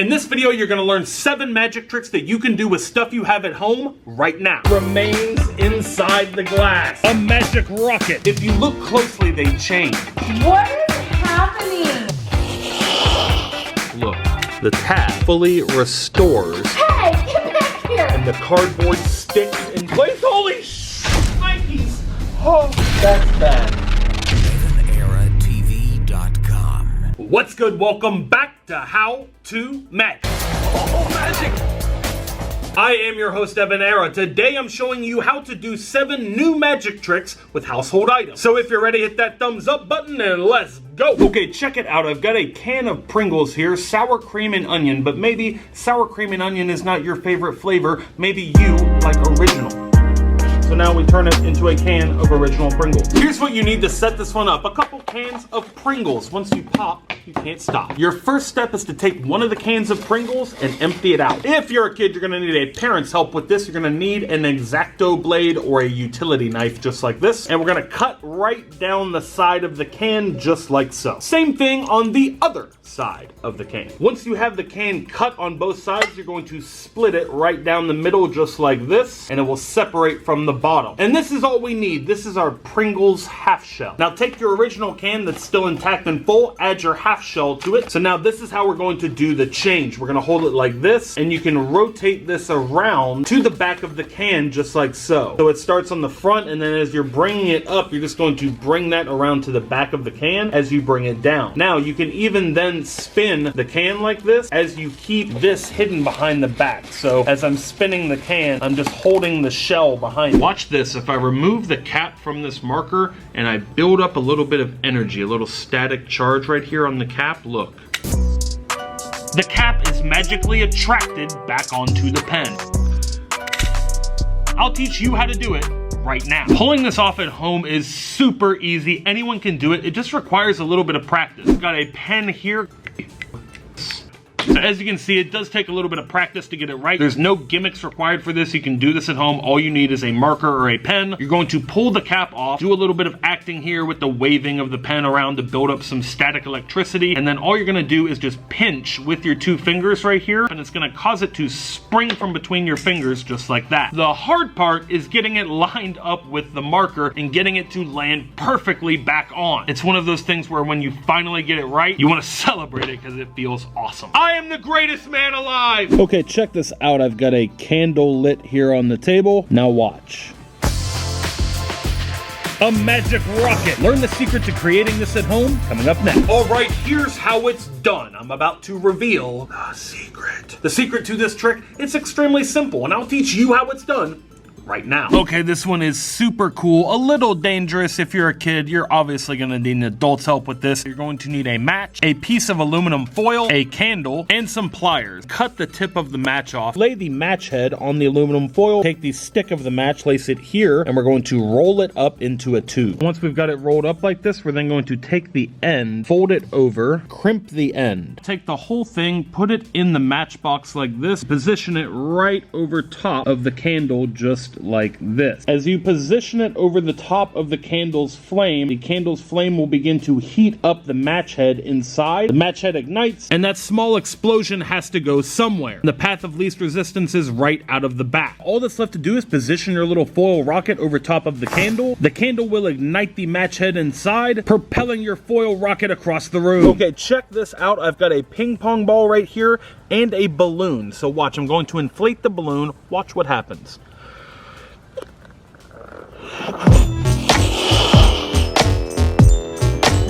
In this video, you're gonna learn 7 magic tricks that you can do with stuff you have at home right now. Remains inside the glass. A magic rocket. If you look closely, they change. What is happening? Look, the tab fully restores. Hey, get back here! And the cardboard sticks in place. Holy shnikes! Oh, that's bad. EvanEraTV.com. What's good? Welcome back to How to Magic. Oh, magic! I am your host, EvanEra. Today I'm showing you how to do 7 new magic tricks with household items. So if you're ready, hit that thumbs up button and let's go. Okay, check it out. I've got a can of Pringles here, sour cream and onion, but maybe sour cream and onion is not your favorite flavor. Maybe you like original. So now we turn it into a can of original Pringles. Here's what you need to set this one up. A couple cans of Pringles. Once you pop, you can't stop. Your first step is to take one of the cans of Pringles and empty it out. If you're a kid, you're gonna need a parent's help with this. You're gonna need an X-Acto blade or a utility knife just like this. And we're gonna cut right down the side of the can just like so. Same thing on the other side of the can. Once you have the can cut on both sides, you're going to split it right down the middle just like this, and it will separate from the bottom. And this is all we need. This is our Pringles half shell. Now take your original can that's still intact and full, add your half shell to it. So now this is how we're going to do the change. We're gonna hold it like this, and you can rotate this around to the back of the can just like so. So it starts on the front, and then as you're bringing it up, you're just going to bring that around to the back of the can as you bring it down. Now you can even then spin the can like this as you keep this hidden behind the back. So as I'm spinning the can, I'm just holding the shell behind it. Watch this. If I remove the cap from this marker and I build up a little bit of energy, a little static charge right here on the cap, look. The cap is magically attracted back onto the pen. I'll teach you how to do it right now. Pulling this off at home is super easy. Anyone can do it. It just requires a little bit of practice. I've got a pen here. So as you can see, it does take a little bit of practice to get it right. There's no gimmicks required for this. You can do this at home. All you need is a marker or a pen. You're going to pull the cap off, do a little bit of acting here with the waving of the pen around to build up some static electricity, and then all you're gonna do is just pinch with your 2 fingers right here, and it's gonna cause it to spring from between your fingers just like that. The hard part is getting it lined up with the marker and getting it to land perfectly back on. It's one of those things where when you finally get it right, you wanna celebrate it because it feels awesome. I am the greatest man alive! Okay, check this out. I've got a candle lit here on the table. Now watch. A magic rocket. Learn the secret to creating this at home coming up next. All right, here's how it's done. I'm about to reveal the secret. The secret to this trick, it's extremely simple, and I'll teach you how it's done right now. Okay, this one is super cool, a little dangerous. If you're a kid, you're obviously gonna need an adult's help with this. You're going to need a match, a piece of aluminum foil, a candle, and some pliers. Cut the tip of the match off, lay the match head on the aluminum foil, take the stick of the match, place it here, and we're going to roll it up into a tube. Once we've got it rolled up like this, we're then going to take the end, fold it over, crimp the end. Take the whole thing, put it in the matchbox like this, position it right over top of the candle just like this. As you position it over the top of the candle's flame will begin to heat up the match head inside. The match head ignites, and that small explosion has to go somewhere. The path of least resistance is right out of the back. All that's left to do is position your little foil rocket over top of the candle. The candle will ignite the match head inside, propelling your foil rocket across the room. Okay, check this out. I've got a ping pong ball right here and a balloon. So watch, I'm going to inflate the balloon. Watch what happens.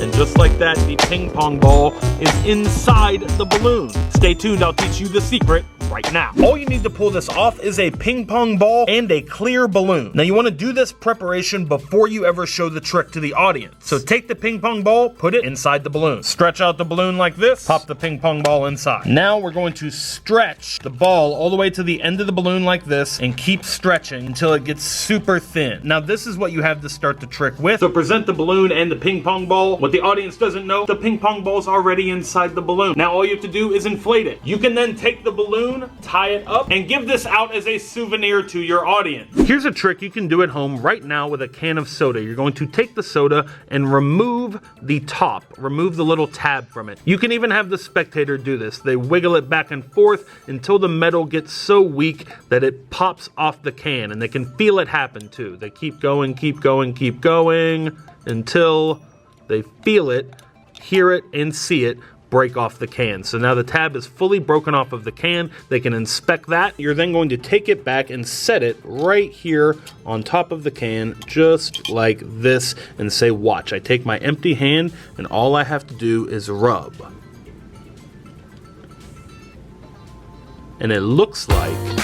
And just like that, the ping pong ball is inside the balloon. Stay tuned, I'll teach you the secret right now. All you need to pull this off is a ping pong ball and a clear balloon. Now you want to do this preparation before you ever show the trick to the audience. So take the ping pong ball, put it inside the balloon. Stretch out the balloon like this, pop the ping pong ball inside. Now we're going to stretch the ball all the way to the end of the balloon like this and keep stretching until it gets super thin. Now this is what you have to start the trick with. So present the balloon and the ping pong ball. What the audience doesn't know, the ping pong ball's already inside the balloon. Now all you have to do is inflate it. You can then take the balloon spoon, tie it up, and give this out as a souvenir to your audience. Here's a trick you can do at home right now with a can of soda. You're going to take the soda and remove the top, remove the little tab from it. You can even have the spectator do this. They wiggle it back and forth until the metal gets so weak that it pops off the can, and they can feel it happen too. They keep going, keep going, keep going until they feel it, hear it, and see it break off the can. So now the tab is fully broken off of the can. They can inspect that. You're then going to take it back and set it right here on top of the can, just like this, and say, watch. I take my empty hand and all I have to do is rub. And it looks like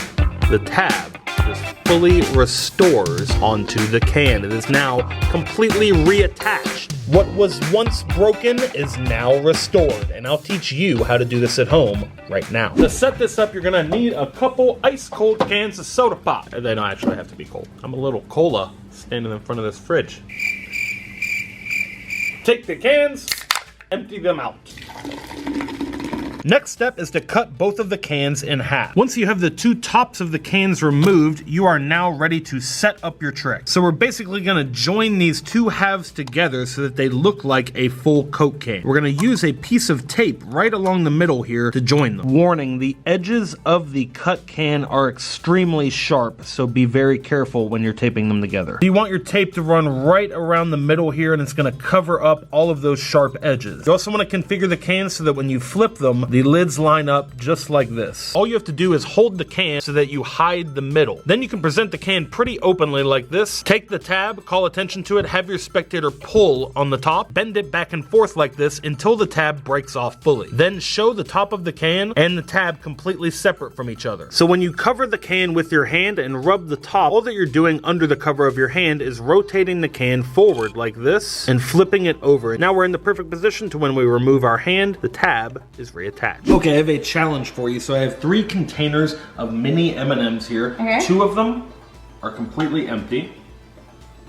the tab just fully restores onto the can. It is now completely reattached. What was once broken is now restored, and I'll teach you how to do this at home right now. To set this up, you're gonna need a couple ice cold cans of soda pop. They don't actually have to be cold. I'm a little cola standing in front of this fridge. Take the cans, empty them out. Next step is to cut both of the cans in half. Once you have the two tops of the cans removed, you are now ready to set up your trick. So we're basically gonna join these two halves together so that they look like a full Coke can. We're gonna use a piece of tape right along the middle here to join them. Warning, the edges of the cut can are extremely sharp, so be very careful when you're taping them together. You want your tape to run right around the middle here, and it's gonna cover up all of those sharp edges. You also wanna configure the cans so that when you flip them, the lids line up just like this. All you have to do is hold the can so that you hide the middle. Then you can present the can pretty openly like this. Take the tab, call attention to it, have your spectator pull on the top, bend it back and forth like this until the tab breaks off fully. Then show the top of the can and the tab completely separate from each other. So when you cover the can with your hand and rub the top, all that you're doing under the cover of your hand is rotating the can forward like this and flipping it over. Now we're in the perfect position to when we remove our hand, the tab is reattached. Okay, I have a challenge for you. So I have 3 containers of mini M&Ms here. Okay. 2 of them are completely empty.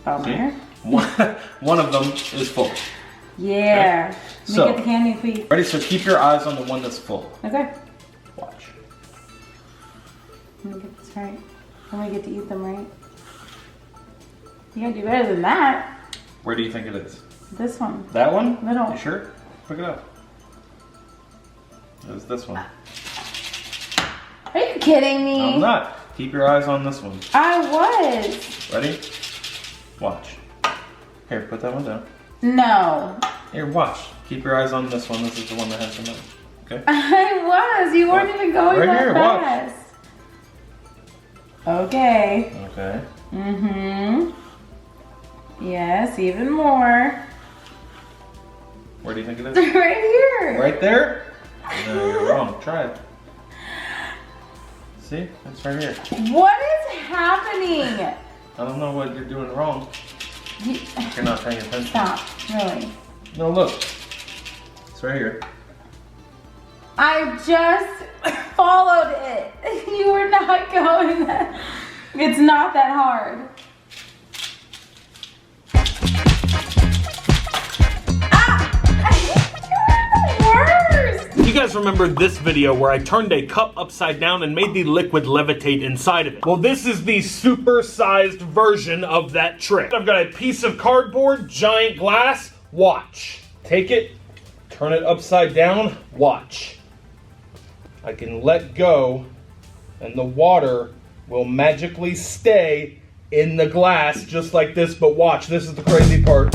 Okay. One of them is full. Yeah. Okay? Let me get the candy, please. Ready? So keep your eyes on the one that's full. Okay. Watch. Let me get this right. Let me get to eat them right. You gotta do better than that. Where do you think it is? This one. That one? Middle. You sure? Pick it up. It was this one. Are you kidding me? I'm not. Keep your eyes on this one. I was. Ready? Watch. Here, put that one down. No. Here, watch. Keep your eyes on this one. This is the one that has the middle. Okay? I was. You weren't even going right that here, fast. Watch. Okay. Okay. Mm-hmm. Yes, even more. Where do you think it is? Right here. Right there? No, you're wrong. Try it. See? It's right here. What is happening? I don't know what you're doing wrong. You're not paying attention. Stop. Really? No, look. It's right here. I just followed it. You were not going that. It's not that hard. You guys remember this video where I turned a cup upside down and made the liquid levitate inside of it? Well, this is the super-sized version of that trick. I've got a piece of cardboard, giant glass, watch. Take it, turn it upside down, watch. I can let go and the water will magically stay in the glass just like this, but watch, this is the crazy part.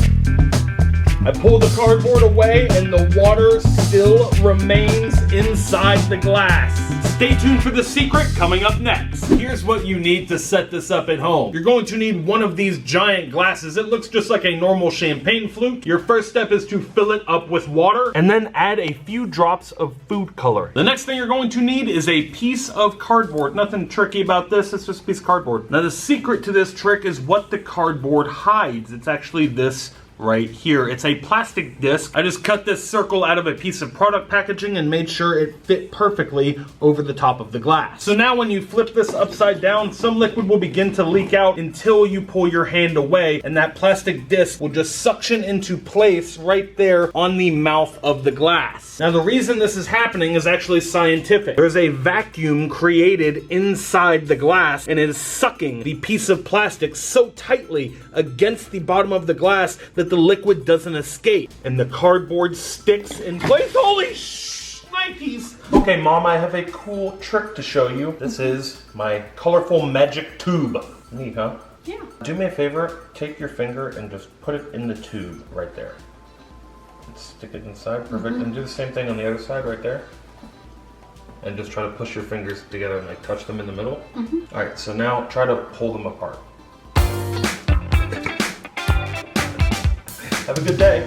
I pull the cardboard away and the water still remains inside the glass. Stay tuned for the secret coming up next. Here's what you need to set this up at home. You're going to need one of these giant glasses. It looks just like a normal champagne flute. Your first step is to fill it up with water and then add a few drops of food coloring. The next thing you're going to need is a piece of cardboard. Nothing tricky about this, it's just a piece of cardboard. Now the secret to this trick is what the cardboard hides. It's actually this right here. It's a plastic disc. I just cut this circle out of a piece of product packaging and made sure it fit perfectly over the top of the glass. So now when you flip this upside down, some liquid will begin to leak out until you pull your hand away, and that plastic disc will just suction into place right there on the mouth of the glass. Now the reason this is happening is actually scientific. There's a vacuum created inside the glass, and it is sucking the piece of plastic so tightly against the bottom of the glass that the liquid doesn't escape, and the cardboard sticks in place. Holy shnikes! Okay, Mom, I have a cool trick to show you. This is my colorful magic tube. Neat, huh? Yeah. Do me a favor, take your finger and just put it in the tube right there. And stick it inside, perfect. And do the same thing on the other side right there. And just try to push your fingers together and like touch them in the middle. All right, so now try to pull them apart. Have a good day.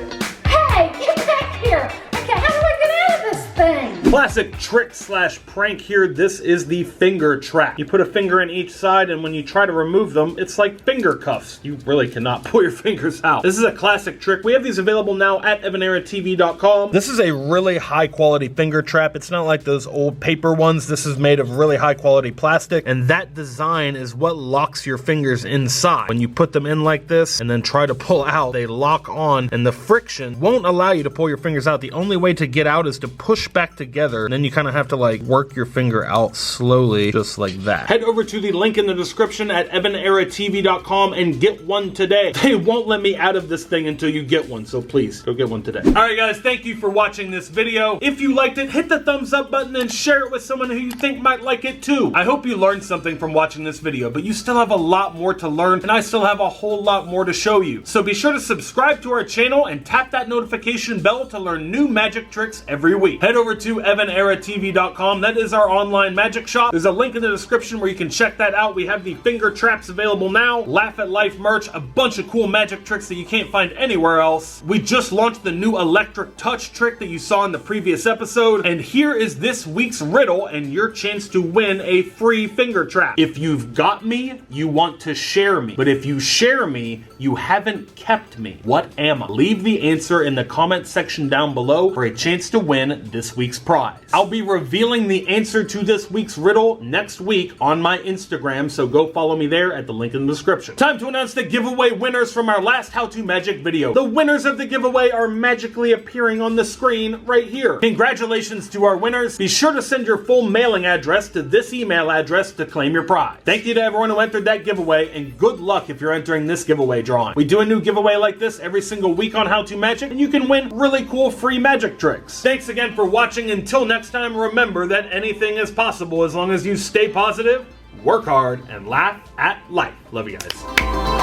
Hey, get back here! Okay, how do I get out of this thing? Classic trick / prank here. This is the finger trap. You put a finger in each side, and when you try to remove them, it's like finger cuffs. You really cannot pull your fingers out. This is a classic trick. We have these available now at EvanEraTV.com. This is a really high quality finger trap. It's not like those old paper ones. This is made of really high quality plastic, and that design is what locks your fingers inside. When you put them in like this and then try to pull out, they lock on, and the friction won't allow you to pull your fingers out. The only way to get out is to push back together, and then you kind of have to like work your finger out slowly, just like that. Head over to the link in the description at EvanEraTV.com and get one today. They won't let me out of this thing until you get one, so please go get one today. All right, guys, thank you for watching this video. If you liked it, hit the thumbs up button and share it with someone who you think might like it too. I hope you learned something from watching this video, but you still have a lot more to learn, and I still have a whole lot more to show you. So be sure to subscribe to our channel and tap that notification bell to learn new magic tricks every week. Head over to EvanEraTV.com. That is our online magic shop. There's a link in the description where you can check that out. We have the finger traps available now, Laugh at Life merch, a bunch of cool magic tricks that you can't find anywhere else. We just launched the new electric touch trick that you saw in the previous episode, and here is this week's riddle and your chance to win a free finger trap. If you've got me, you want to share me, but if you share me, you haven't kept me. What am I? Leave the answer in the comment section down below for a chance to win this week's prize. I'll be revealing the answer to this week's riddle next week on my Instagram, so go follow me there at the link in the description. Time to announce the giveaway winners from our last How to Magic video. The winners of the giveaway are magically appearing on the screen right here. Congratulations to our winners. Be sure to send your full mailing address to this email address to claim your prize. Thank you to everyone who entered that giveaway, and good luck if you're entering this giveaway drawing. We do a new giveaway like this every single week on How to Magic, and you can win really cool free magic tricks. Thanks again for watching. Until next time, remember that anything is possible as long as you stay positive, work hard, and laugh at life. Love you guys.